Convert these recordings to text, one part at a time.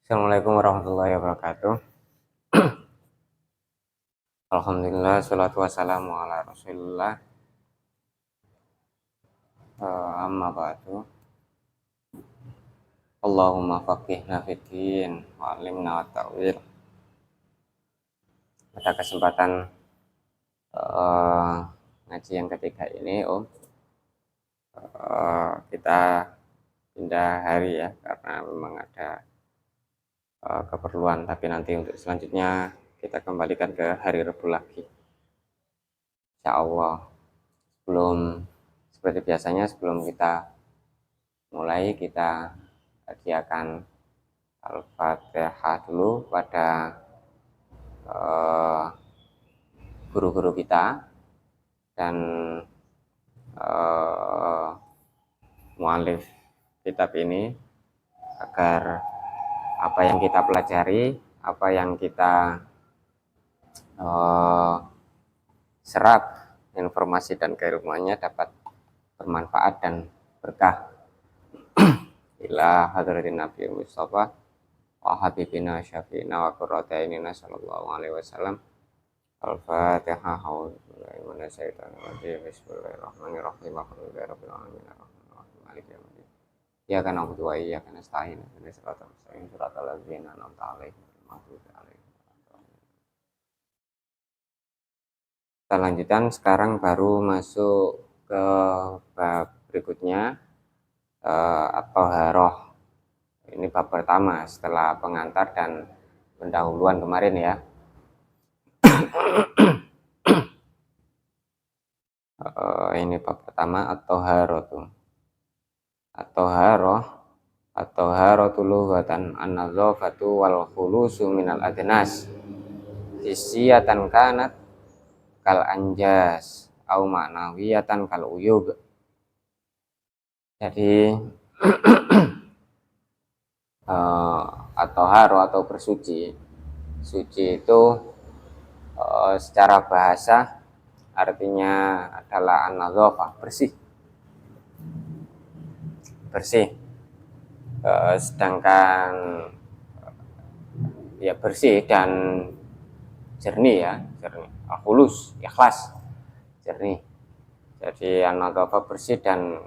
Assalamualaikum warahmatullahi wabarakatuh. Alhamdulillah, salatu wassalamu ala rasulillah. Amma ba'du. Allahumma faqihna fiddin wa alimna wa ta'wil. Pada kesempatan ngaji yang ketiga ini, kita pindah hari ya, karena memang ada keperluan. Tapi nanti untuk selanjutnya kita kembalikan ke hari Rabu lagi, insya Allah. Seperti biasanya, sebelum kita mulai, kita hadiahkan Al-Fatihah dulu pada guru-guru kita dan mu'alif kitab ini, agar apa yang kita pelajari, apa yang kita serap informasi dan keilmuannya dapat bermanfaat dan berkah. Ila hadratin Nabi Mustafa wa habibina syafi'ina wa qurrata a'yunina sallallahu alaihi wasallam. Al-Fatihah. Bismillahirrahmanirrahim. Alhamdulillahirabbil alamin. Arrahmanirrahim. Maliki yaumiddin. Iyyaka na'budu wa iyyaka nasta'in. Ihdinas siratal mustaqim. Siratal ladzina an'amta 'alaihim ghairil maghdubi 'alaihim. Kita lanjutkan, sekarang baru masuk ke bab berikutnya, at-thaharah. Ini bab pertama setelah pengantar dan pendahuluan kemarin ya. Ini bab pertama, at-thaharatu. At-thaharatu lughatan an-nadhafatu wal khulusu minal adnas. Hissiyatan kanat kal anjas au ma'nawiyatan kal uyub. Jadi at-thaharah atau bersuci. Suci itu secara bahasa artinya adalah an-nadhafah, bersih. Sedangkan ya bersih dan jernih ya, jernih. Khulus, ikhlas, jernih. Jadi an-nadhafah bersih dan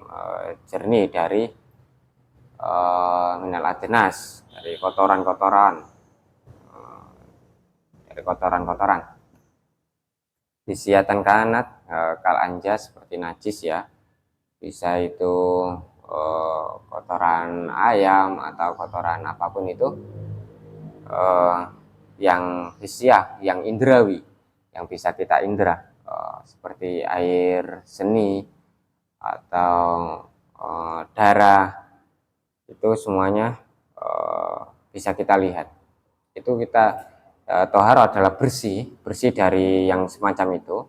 jernih dari minal adnas, dari kotoran-kotoran. Hissiyatan kanat kal anjas, seperti najis ya. Bisa itu kotoran ayam atau kotoran apapun itu, yang hissiyah, yang indrawi, yang bisa kita indra, seperti air seni atau darah, itu semuanya bisa kita lihat. Itu kita thaharah adalah bersih dari yang semacam itu,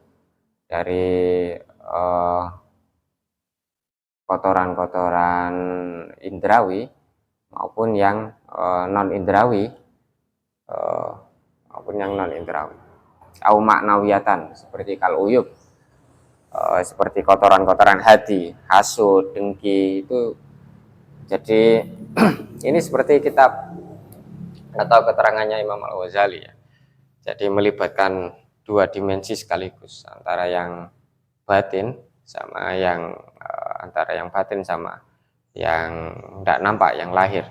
dari kotoran-kotoran indrawi maupun yang non indrawi, au maknawiyatan, seperti kal uyub, seperti kotoran-kotoran hati, hasud, dengki itu. Jadi ini seperti kitab atau keterangannya Imam Al-Ghazali ya. Jadi melibatkan dua dimensi sekaligus, antara yang batin sama yang tidak nampak, yang lahir.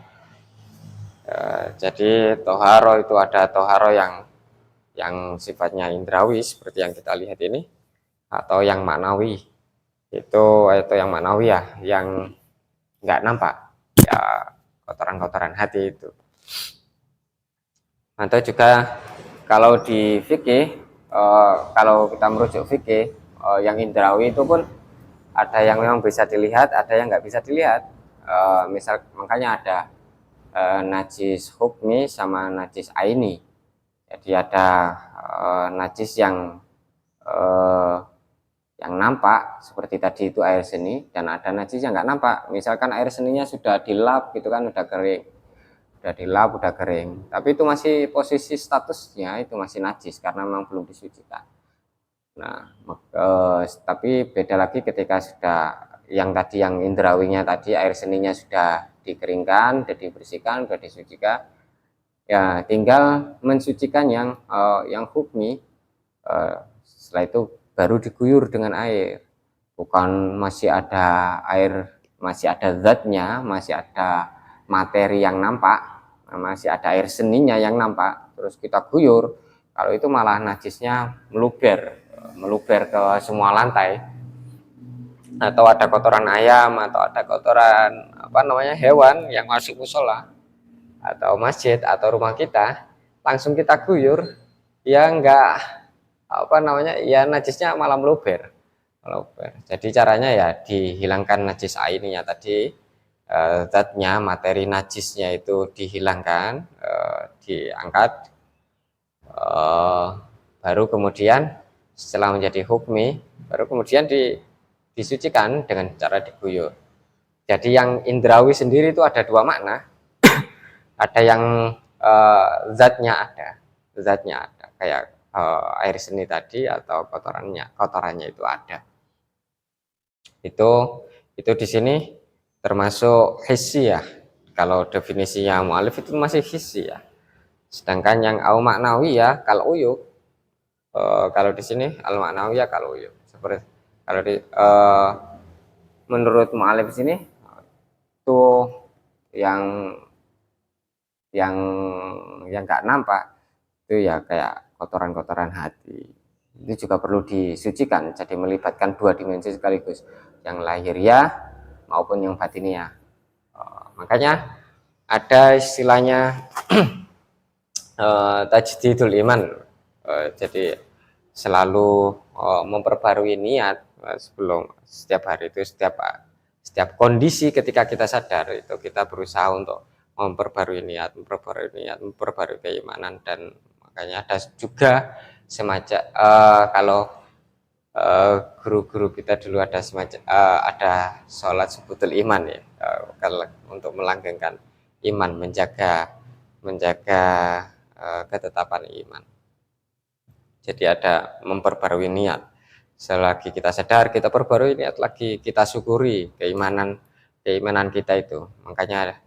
Jadi thaharah itu ada thaharah yang sifatnya indrawi seperti yang kita lihat ini, atau yang maknawi. Itu yang maknawi ya, yang nggak nampak ya, kotoran-kotoran hati itu. Atau juga kalau di fikih, kalau kita merujuk fikih, yang indrawi itu pun ada yang memang bisa dilihat, ada yang nggak bisa dilihat. Misal makanya ada najis hukmi sama najis aini. Jadi ada najis yang nampak seperti tadi itu air seni, dan ada najis yang nggak nampak. Misalkan air seninya sudah dilap gitu kan, udah kering, tapi itu masih posisi statusnya itu masih najis karena memang belum disucikan. Nah, tapi beda lagi ketika sudah yang tadi, yang indrawinya tadi, air seninya sudah dikeringkan, sudah dibersihkan, sudah disucikan. Ya, tinggal mensucikan yang hukmi. Setelah itu baru diguyur dengan air. Bukan masih ada air, masih ada zatnya, masih ada materi yang nampak, masih ada air seninya yang nampak, terus kita guyur. Kalau itu malah najisnya meluber ke semua lantai, atau ada kotoran ayam, atau ada kotoran hewan yang masuk musola atau masjid atau rumah kita, langsung kita guyur, ya enggak ya najisnya malah meluber. Jadi caranya ya dihilangkan najis airnya tadi, zatnya, materi najisnya itu dihilangkan, diangkat, baru kemudian setelah menjadi hukmi, baru kemudian disucikan dengan cara diguyur. Jadi yang indrawi sendiri itu ada dua makna. Ada yang zatnya ada kayak air seni tadi, atau kotorannya itu ada. Itu di sini termasuk hissi ya. Kalau definisinya mu'alif itu masih hissi ya. Sedangkan yang au maknawi ya kalau uyuk. Kalau di sini al maknawi ya kalau uyuk. Seperti kalau menurut mu'alif sini itu yang yang nggak nampak itu ya kayak kotoran-kotoran hati, itu juga perlu disucikan. Jadi melibatkan dua dimensi sekaligus, yang lahiriah maupun yang batiniah. Makanya ada istilahnya tajdidul iman. Jadi selalu memperbarui niat sebelum setiap hari itu, setiap kondisi ketika kita sadar itu kita berusaha untuk memperbarui niat, memperbarui keimanan. Dan makanya ada juga semacam kalau guru-guru kita dulu ada semacam ada sholat subutul iman ya, kalau untuk melanggengkan iman, menjaga ketetapan iman. Jadi ada memperbarui niat. Selagi kita sadar, kita perbarui niat lagi, kita syukuri keimanan kita itu. Makanya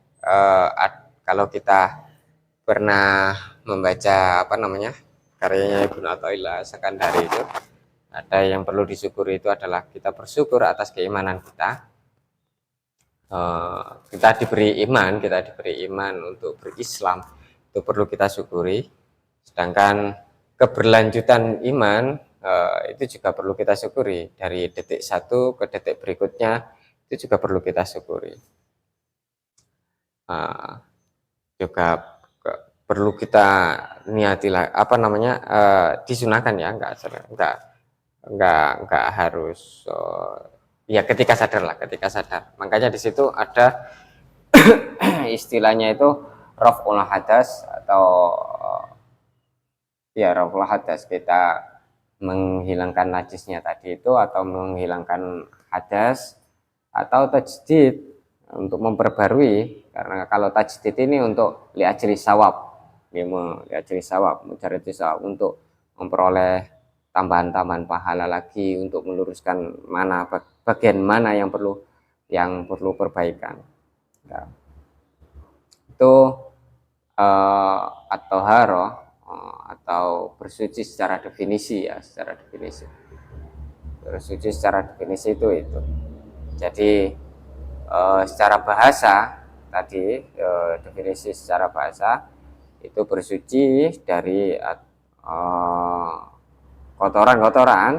kalau kita pernah membaca karyanya Ibnu Athaillah Sakandari itu, ada yang perlu disyukuri itu adalah kita bersyukur atas keimanan kita. Kita diberi iman untuk berislam, itu perlu kita syukuri. Sedangkan keberlanjutan iman itu juga perlu kita syukuri, dari detik satu ke detik berikutnya itu juga perlu kita syukuri. Juga perlu kita niati disunahkan ya, enggak harus ya ketika sadar. Makanya di situ ada istilahnya itu raf'ul hadas, atau ya raf'ul hadas, kita menghilangkan najisnya tadi itu, atau menghilangkan hadas, atau tajdid untuk memperbarui. Karena kalau tajdid ini untuk li'ajri sawab, mencari sawab, untuk memperoleh tambahan pahala lagi, untuk meluruskan bagian mana yang perlu perbaikan. Nah, itu at-thaharah atau bersuci secara definisi ya, bersuci secara definisi itu. Jadi secara bahasa tadi, definisi secara bahasa itu bersuci dari kotoran-kotoran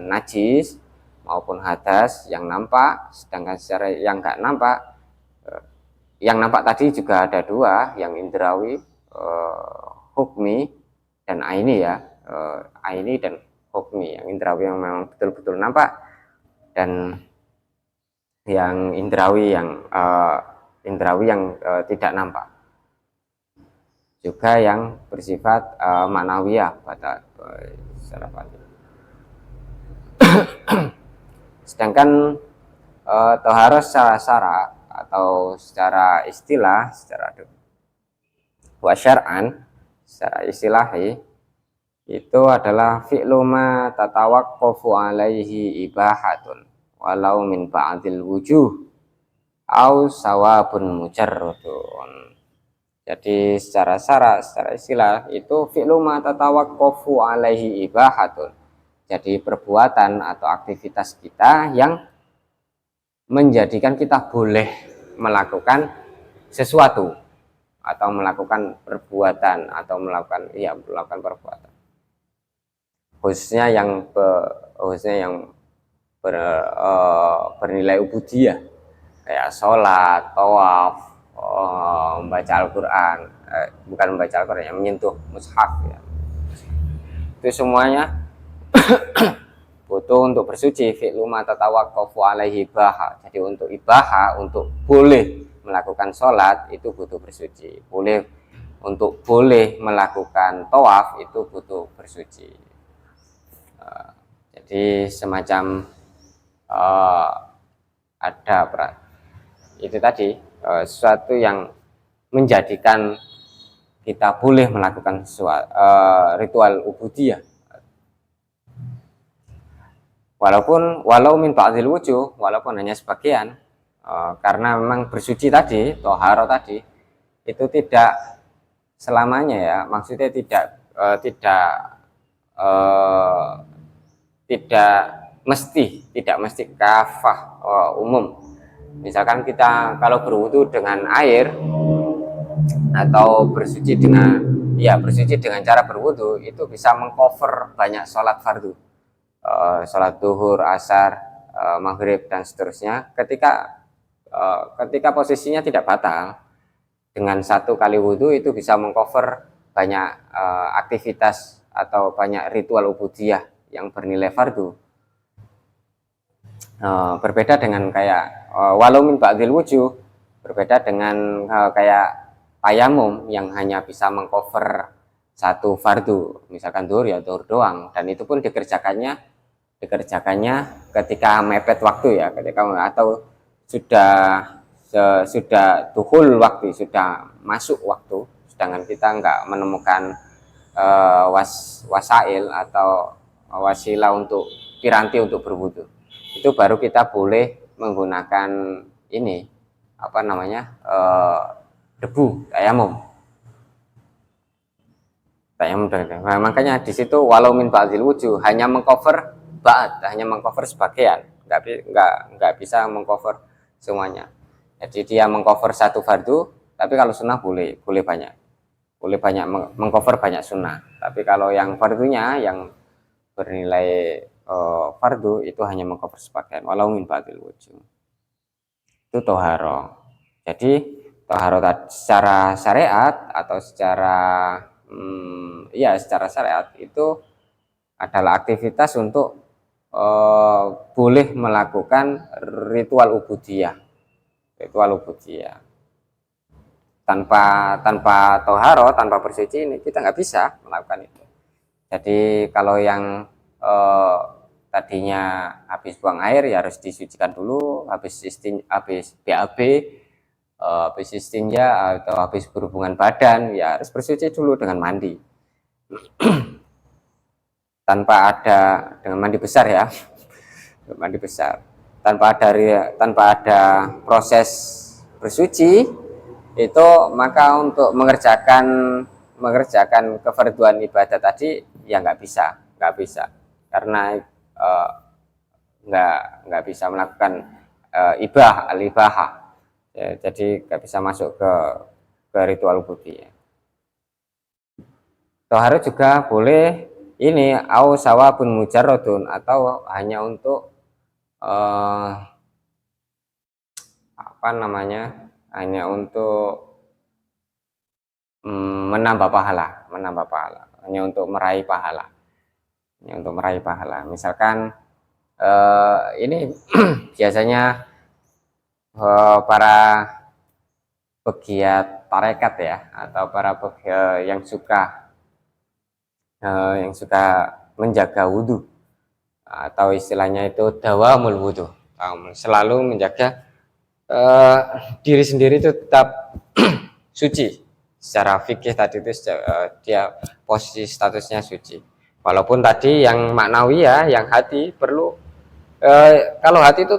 najis maupun hadas yang nampak. Sedangkan secara yang nggak nampak, yang nampak tadi juga ada dua, yang indrawi, hukmi, dan aini ya, aini dan hukmi. Yang indrawi yang memang betul-betul nampak, dan yang indrawi yang tidak nampak, juga yang bersifat maknawiyah secara batin. Sedangkan thaharah secara syara atau secara istilah, secara syar'an, secara istilahi, itu adalah fi'lu ma tatawaqqafu alaihi ibahatun walau min ba'dil wujuh au sawabun mujarradun. Jadi secara syarat, secara istilah itu fi'lu ma tatawaqqafu alaihi ibahatun. Jadi perbuatan atau aktivitas kita yang menjadikan kita boleh melakukan sesuatu atau melakukan perbuatan atau melakukan perbuatan. Khususnya yang bernilai ubudiyah kayak sholat, tawaf, membaca Al-Quran, bukan membaca Al-Quran, yang menyentuh mushaf ya. Itu semuanya butuh untuk bersuci. Fi'lu ma tatawaqqafu alaihi ibaha. Jadi untuk ibaha, untuk boleh melakukan sholat itu butuh bersuci. Untuk boleh melakukan tawaf itu butuh bersuci. Jadi semacam ada itu tadi sesuatu yang menjadikan kita boleh melakukan ritual ubudiyah. Walau min ba'dil wujuh, walaupun hanya sebagian, karena memang bersuci tadi, toharo tadi, itu tidak selamanya ya, maksudnya tidak mesti kafah umum. Misalkan kita kalau berwudu dengan air atau bersuci dengan cara berwudu itu bisa mengcover banyak sholat fardu, sholat duhur, asar, maghrib dan seterusnya. Ketika posisinya tidak batal, dengan satu kali wudu itu bisa mengcover banyak aktivitas atau banyak ritual ubudiyah yang bernilai fardu. Berbeda dengan kayak walau min ba'dil wujuh, berbeda dengan kayak tayamum yang hanya bisa mengcover satu fardu, misalkan duhur ya duhur doang, dan itu pun dikerjakannya ketika mepet waktu ya, atau sudah duhul waktu, sudah masuk waktu, sedangkan kita nggak menemukan wasail atau wasilah untuk piranti untuk berwudu, itu baru kita boleh menggunakan ini debu tayamum. Nah, makanya di situ walau min ba'dil wujuh hanya mengcover sebagian, nggak bisa mengcover semuanya. Jadi dia mengcover satu fardu, tapi kalau sunnah boleh banyak mengcover banyak sunnah. Tapi kalau yang fardunya yang bernilai fardu itu hanya mengcover sebagian, walau min ba'dil wujuh. Itu toharo. Jadi toharo secara syariat atau secara syariat itu adalah aktivitas untuk boleh melakukan ritual ubudiyah. Tanpa toharo, tanpa bersuci ini kita nggak bisa melakukan itu. Jadi kalau yang tadinya habis buang air ya harus disucikan dulu, habis BAB, habis istinja atau habis berhubungan badan ya harus bersuci dulu dengan mandi. Dengan mandi besar ya, mandi besar. Tanpa ada proses bersuci itu, maka untuk mengerjakan kefarduan ibadah tadi ya nggak bisa karena nggak bisa melakukan al-ibahah ya, jadi nggak bisa masuk ke ritual ubudiyah. Toharo juga boleh ini au sawabun mujarrodun, atau hanya untuk hanya untuk menambah pahala, hanya untuk meraih pahala. Misalkan ini biasanya para pegiat tarekat ya, atau para pegiat yang suka menjaga wudhu, atau istilahnya itu dawamul wudhu, selalu menjaga diri sendiri itu tetap suci. Secara fikih tadi itu dia posisi statusnya suci, walaupun tadi yang maknawi ya, yang hati perlu kalau hati itu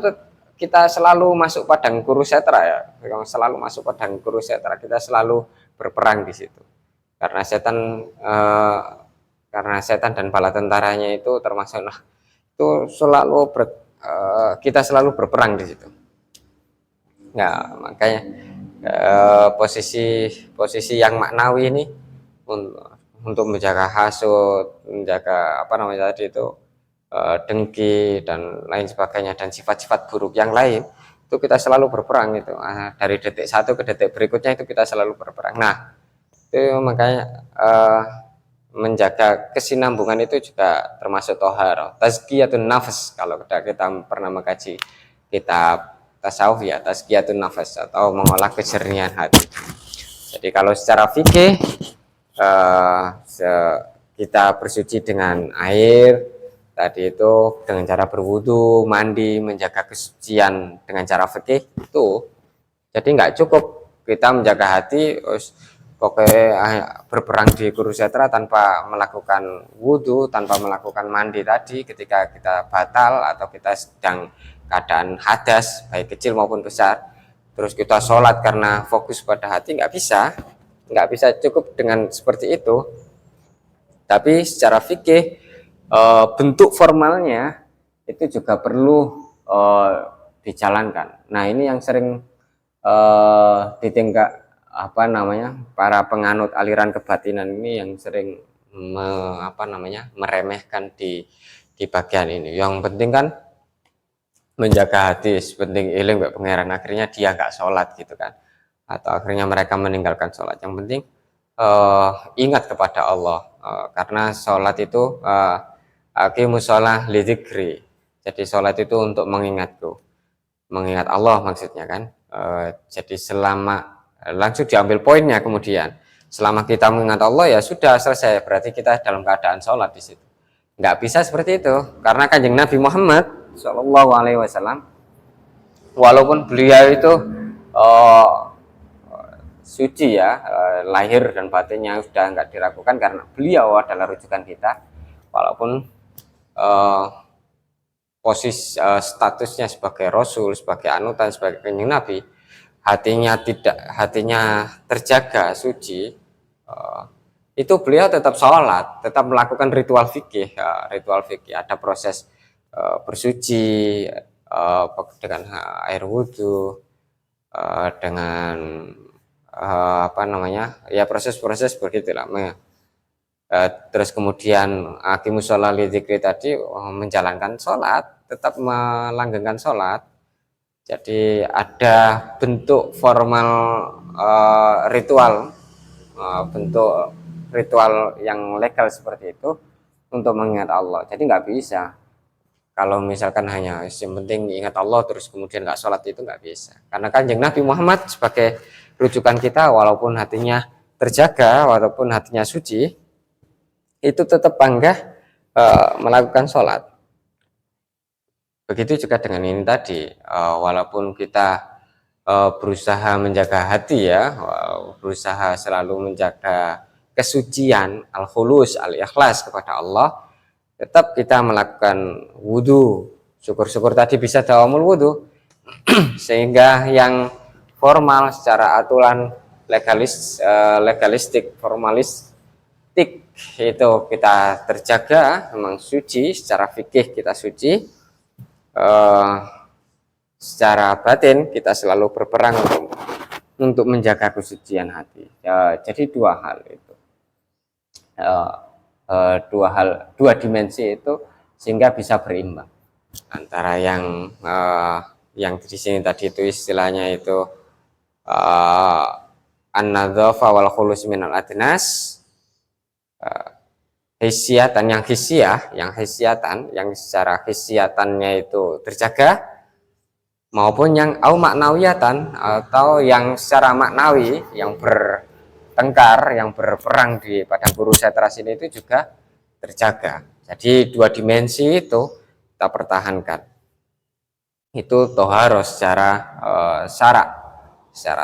kita selalu masuk padang kurusetra ya, kita selalu berperang di situ. Karena setan dan bala tentaranya itu termasuk itu selalu kita selalu berperang di situ. Nah, makanya posisi yang maknawi ini untuk menjaga hasud, menjaga apa namanya tadi itu dengki dan lain sebagainya, dan sifat-sifat buruk yang lain itu kita selalu berperang itu. Dari detik satu ke detik berikutnya itu kita selalu berperang. Nah, itu makanya menjaga kesinambungan itu juga termasuk tohar, tazkiyatun nafas. Kalau kita pernah mengkaji kitab tasawuf ya, tazkiyatun nafas atau mengolah kejernihan hati. Jadi kalau secara fikih kita bersuci dengan air tadi itu dengan cara berwudu, mandi, menjaga kesucian dengan cara fikih itu. Jadi nggak cukup kita menjaga hati pokoknya berperang di Kurukshetra tanpa melakukan wudu, tanpa melakukan mandi tadi ketika kita batal atau kita sedang keadaan hadas baik kecil maupun besar, terus kita sholat karena fokus pada hati, nggak bisa cukup dengan seperti itu. Tapi secara fikih bentuk formalnya itu juga perlu dijalankan. Nah, ini yang sering ditinggal apa namanya para penganut aliran kebatinan ini yang sering meremehkan di bagian ini. Yang penting kan menjaga hati, penting iling mbak pangeran, akhirnya dia nggak sholat gitu kan, atau akhirnya mereka meninggalkan sholat. Yang penting ingat kepada Allah, karena sholat itu aqimus sholah lidzikri. Jadi sholat itu untuk mengingatku, mengingat Allah maksudnya kan. Jadi selama langsung diambil poinnya, kemudian selama kita mengingat Allah ya sudah selesai, berarti kita dalam keadaan sholat di situ. Nggak bisa seperti itu, karena Kanjeng Nabi Muhammad Shallallahu Alaihi Wasallam walaupun beliau itu suci ya, lahir dan batinnya sudah nggak diragukan karena beliau adalah rujukan kita, walaupun posisi statusnya sebagai Rasul, sebagai anutan, sebagai Kanjeng Nabi, hatinya terjaga suci, itu beliau tetap sholat, tetap melakukan ritual fikih. Ada proses bersuci dengan air wudhu, dengan proses-proses begitulah. Terus kemudian aqimus sholah lidzikri tadi menjalankan sholat, tetap melanggengkan sholat. Jadi ada bentuk formal bentuk ritual yang legal seperti itu untuk mengingat Allah. Jadi nggak bisa kalau misalkan hanya yang penting ingat Allah terus kemudian nggak sholat, itu nggak bisa. Karena Kanjeng Nabi Muhammad sebagai rujukan kita, walaupun hatinya terjaga, walaupun hatinya suci, itu tetap bangga melakukan sholat. Begitu juga dengan ini tadi, walaupun kita berusaha menjaga hati ya, berusaha selalu menjaga kesucian, al-khulus, al-ikhlas kepada Allah, tetap kita melakukan wudhu. Syukur-syukur tadi bisa dawamul wudhu, sehingga yang formal secara aturan legalistik, formalistik itu kita terjaga, memang suci, secara fikih kita suci. Secara batin kita selalu berperang untuk menjaga kesucian hati. Jadi dua hal itu, dua dimensi itu sehingga bisa berimbang antara yang di sini tadi itu istilahnya itu an-nadzafa wal khulus minal adnas, hisiatan yang secara hisiatannya itu terjaga, maupun yang maknawiyatan atau yang secara maknawi yang bertengkar, yang berperang di padang Kurukshetra sini itu juga terjaga. Jadi dua dimensi itu kita pertahankan. Itu toharo secara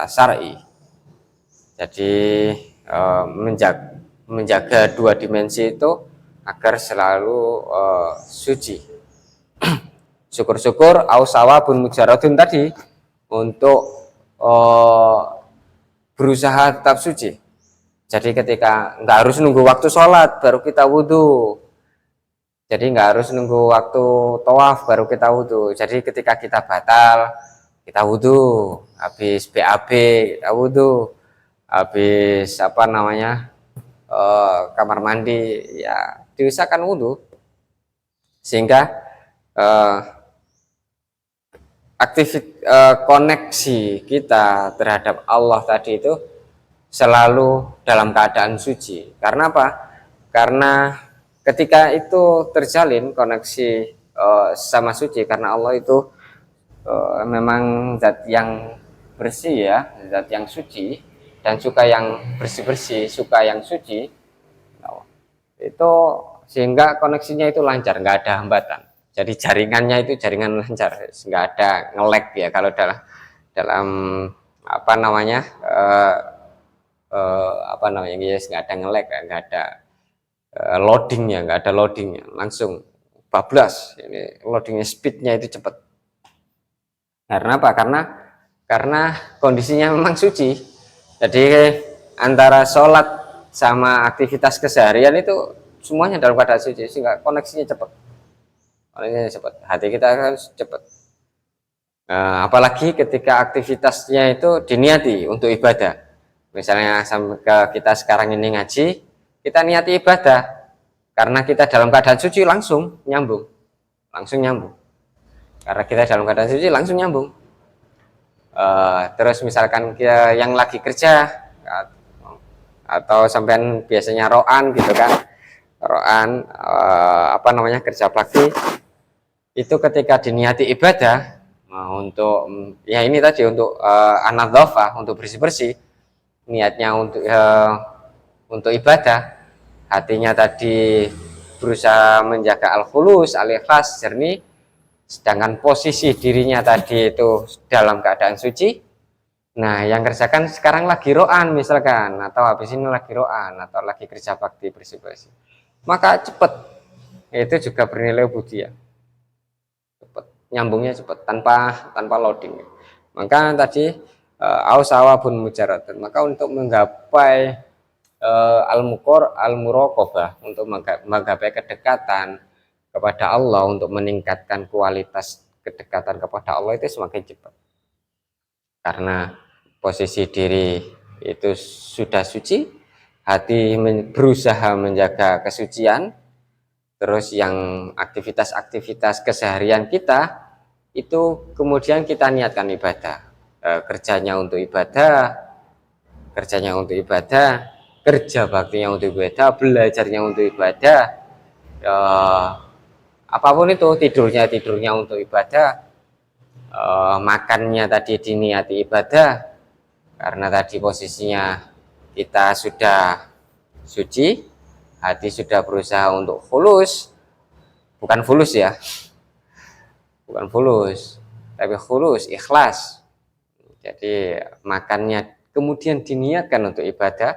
syar'i. Jadi menjaga dua dimensi itu agar selalu suci. Syukur-syukur ausawabun mujaradun tadi untuk berusaha tetap suci, Jadi ketika nggak harus nunggu waktu sholat baru kita wudhu. Jadi nggak harus nunggu waktu tawaf baru kita wudhu. Jadi ketika kita batal, kita wudhu. Habis BAB kita wudhu. Habis apa namanya kamar mandi ya diusahakan wudhu. Sehingga koneksi kita terhadap Allah tadi itu selalu dalam keadaan suci. Karena apa? Karena ketika itu terjalin koneksi sama suci, karena Allah itu memang zat yang bersih ya, zat yang suci dan suka yang bersih-bersih, suka yang suci. Itu sehingga koneksinya itu lancar, nggak ada hambatan. Jadi jaringannya itu jaringan lancar, nggak ada nge-lag ya kalau dalam apa namanya yes, nggak ada nge-lag, nggak ada loadingnya, nggak ada loadingnya, langsung bablas. Ini loadingnya, speednya itu cepat. Karena apa? Karena kondisinya memang suci. Jadi antara sholat sama aktivitas keseharian itu semuanya dalam keadaan suci, sehingga koneksinya cepat. Koneksinya cepat. Hati kita harus cepat. Nah, apalagi ketika aktivitasnya itu diniati untuk ibadah. Misalnya kita sekarang ini ngaji, kita niati ibadah. Karena kita dalam keadaan suci langsung nyambung. Karena kita dalam keadaan suci langsung nyambung. Terus misalkan kita yang lagi kerja atau sampean biasanya roan gitu kan, roan kerja bakti itu ketika diniati ibadah untuk ya ini tadi untuk an-nadzafah, untuk bersih-bersih, niatnya untuk ibadah, hatinya tadi berusaha menjaga al-khulus, al-ikhlas, jernih, sedangkan posisi dirinya tadi itu dalam keadaan suci. Nah, yang kerjakan sekarang lagi roan misalkan, atau habis ini lagi roan, atau lagi kerja bakti bersih-bersih, maka cepat, itu juga bernilai budi ya, cepat, nyambungnya cepat, tanpa loading. Maka tadi ausawabun mujaradun, maka untuk menggapai al-muraqabah, untuk menggapai kedekatan kepada Allah, untuk meningkatkan kualitas kedekatan kepada Allah itu semakin cepat. Karena posisi diri itu sudah suci, hati berusaha menjaga kesucian, terus yang aktivitas-aktivitas keseharian kita itu kemudian kita niatkan ibadah, kerjanya untuk ibadah, kerja baktinya untuk ibadah, belajarnya untuk ibadah, apapun itu, tidurnya untuk ibadah, makannya tadi diniati ibadah, karena tadi posisinya kita sudah suci, hati sudah berusaha untuk fulus, bukan fulus ya, bukan fulus, tapi fulus, ikhlas. Jadi makannya kemudian diniatkan untuk ibadah,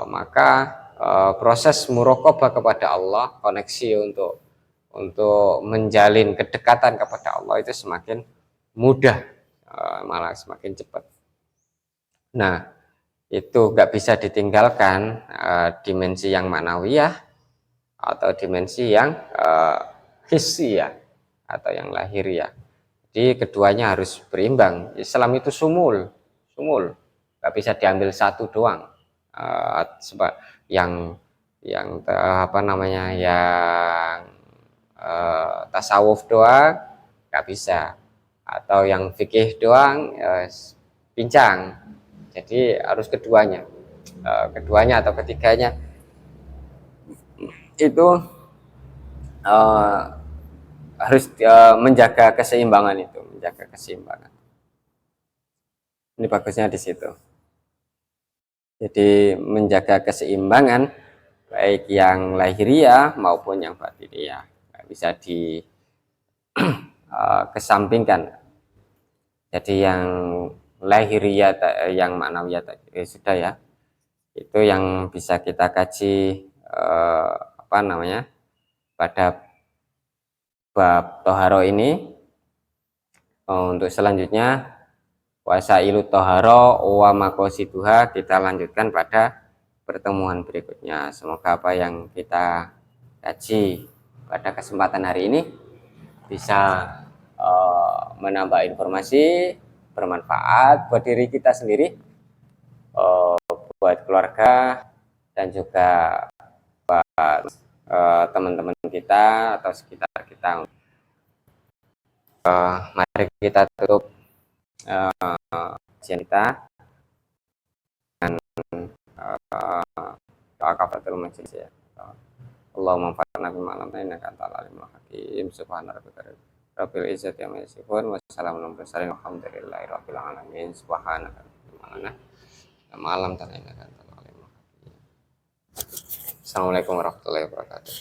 maka proses muraqabah kepada Allah, koneksi untuk menjalin kedekatan kepada Allah itu semakin mudah, malah semakin cepat. Nah, itu nggak bisa ditinggalkan dimensi yang maknawiyah atau dimensi yang hissiyah atau yang lahiriah. Jadi keduanya harus berimbang. Islam itu sumul, nggak bisa diambil satu doang. Sebab yang tasawuf doang nggak bisa, atau yang fikih doang pincang. Jadi harus keduanya atau ketiganya itu harus menjaga keseimbangan itu, Ini bagusnya di situ. Jadi menjaga keseimbangan baik yang lahiriah maupun yang batiniah, nggak bisa kesampingkan. Jadi yang lahiriah, yang maknawiyah sudah ya, itu yang bisa kita kaji pada bab toharo ini. Untuk selanjutnya wasailu toharo wa maqasiduha kita lanjutkan pada pertemuan berikutnya. Semoga apa yang kita kaji pada kesempatan hari ini bisa menambah informasi bermanfaat buat diri kita sendiri, buat keluarga, dan juga buat teman-teman kita atau sekitar kita. Mari kita tutup kajian kita dengan doa kafaratul majelis ya. Allahumma fa'alna bima 'allamtana innaka antal alimul hakim. Subhana rabbika rabbil izzati amma yasifun wa salamun alal mursalin walhamdulillahi rabbil alamin. Subhanaka malam tanah innaka antal alimul hakim. Assalamualaikum warahmatullahi wabarakatuh.